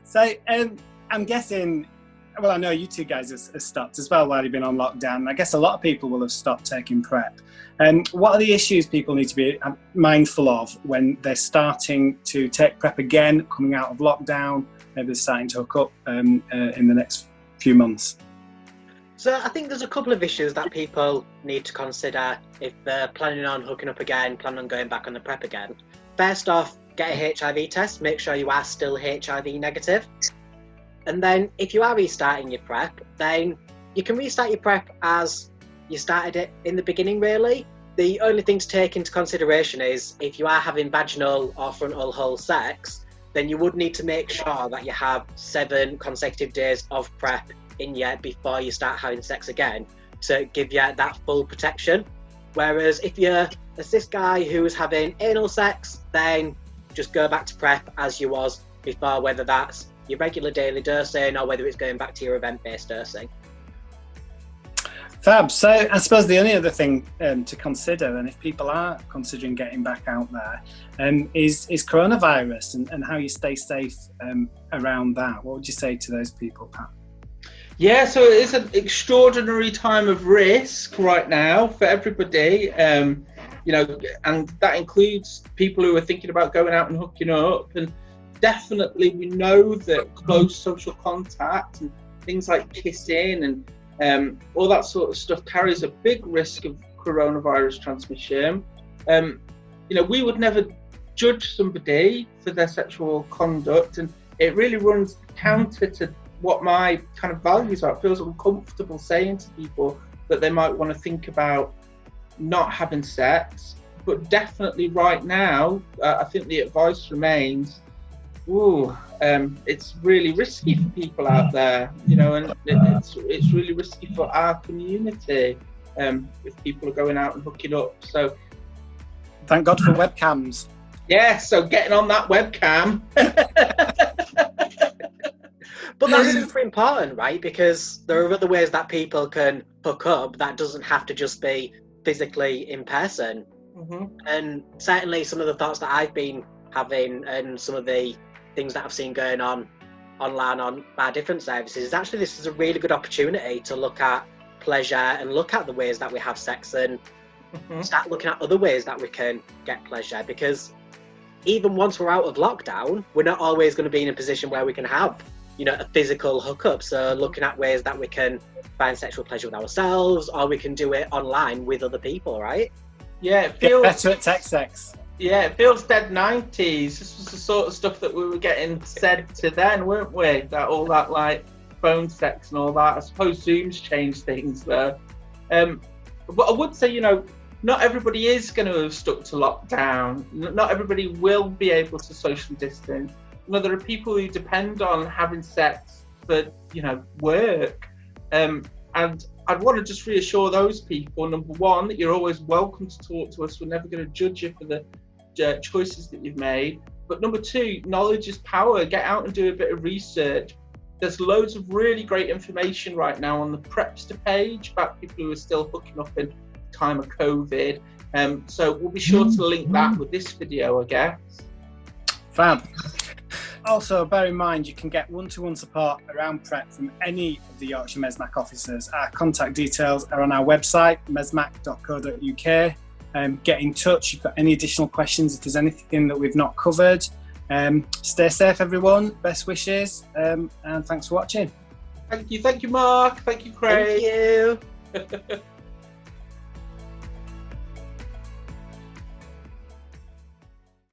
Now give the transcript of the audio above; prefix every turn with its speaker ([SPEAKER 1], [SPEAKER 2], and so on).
[SPEAKER 1] So I'm guessing, well, I know you two guys have stopped as well while you've been on lockdown. I guess a lot of people will have stopped taking PrEP. What are the issues people need to be mindful of when they're starting to take PrEP again, coming out of lockdown, maybe they're starting to hook up in the next few months?
[SPEAKER 2] So I think there's a couple of issues that people need to consider if they're planning on hooking up again, planning on going back on the PrEP again. First off, get a HIV test, make sure you are still HIV negative. And then if you are restarting your PrEP, then you can restart your PrEP as you started it in the beginning, really. The only thing to take into consideration is if you are having vaginal or frontal hull sex, then you would need to make sure that you have 7 consecutive days of PrEP in you before you start having sex again to give you that full protection. Whereas if you're a cis guy who is having anal sex, then just go back to PrEP as you was before, whether that's your regular daily dosing or whether it's going back to your event-based dosing.
[SPEAKER 1] Fab. So I suppose the only other thing to consider, and if people are considering getting back out there, is coronavirus and how you stay safe around that. What would you say to those people, Pat?
[SPEAKER 3] Yeah, so it's an extraordinary time of risk right now for everybody, you know, and that includes people who are thinking about going out and hooking up. And definitely we know that close social contact and things like kissing and all that sort of stuff carries a big risk of coronavirus transmission. You know, we would never judge somebody for their sexual conduct, and it really runs counter to what my kind of values are. It feels uncomfortable saying to people that they might want to think about not having sex, but definitely right now, I think the advice remains, it's really risky for people out there, you know, and it's really risky for our community if people are going out and hooking up. So
[SPEAKER 1] thank God for webcams.
[SPEAKER 3] Yeah, so getting on that webcam.
[SPEAKER 2] But that's super important, right? Because there are other ways that people can hook up that doesn't have to just be physically in person.
[SPEAKER 3] Mm-hmm.
[SPEAKER 2] And certainly some of the thoughts that I've been having and some of the things that I've seen going on online on our different services is actually this is a really good opportunity to look at pleasure and look at the ways that we have sex and start looking at other ways that we can get pleasure, because even once we're out of lockdown, we're not always going to be in a position where we can have, you know, a physical hookup. So looking at ways that we can find sexual pleasure with ourselves, or we can do it online with other people, right?
[SPEAKER 3] Yeah, it feels
[SPEAKER 1] better at text sex.
[SPEAKER 3] Yeah, it feels dead 90s. This was the sort of stuff that we were getting said to then, weren't we? That all that like phone sex and all that. I suppose Zoom's changed things though. But I would say, you know, not everybody is going to have stuck to lockdown. Not everybody will be able to socially distance. You know, there are people who depend on having sex for, you know, work. And I'd want to just reassure those people, number one, that you're always welcome to talk to us. We're never going to judge you for the choices that you've made. But number two, knowledge is power. Get out and do a bit of research. There's loads of really great information right now on the PrEPster page about people who are still hooking up in time of COVID. So we'll be sure to link that with this video, I guess.
[SPEAKER 1] Fab. Also, bear in mind, you can get one-to-one support around PrEP from any of the Yorkshire MESMAC officers. Our contact details are on our website, mesmac.co.uk. Get in touch if you've got any additional questions, if there's anything that we've not covered. Stay safe, everyone. Best wishes, and thanks for watching.
[SPEAKER 3] Thank you, Mark. Thank you, Craig.
[SPEAKER 2] Thank you.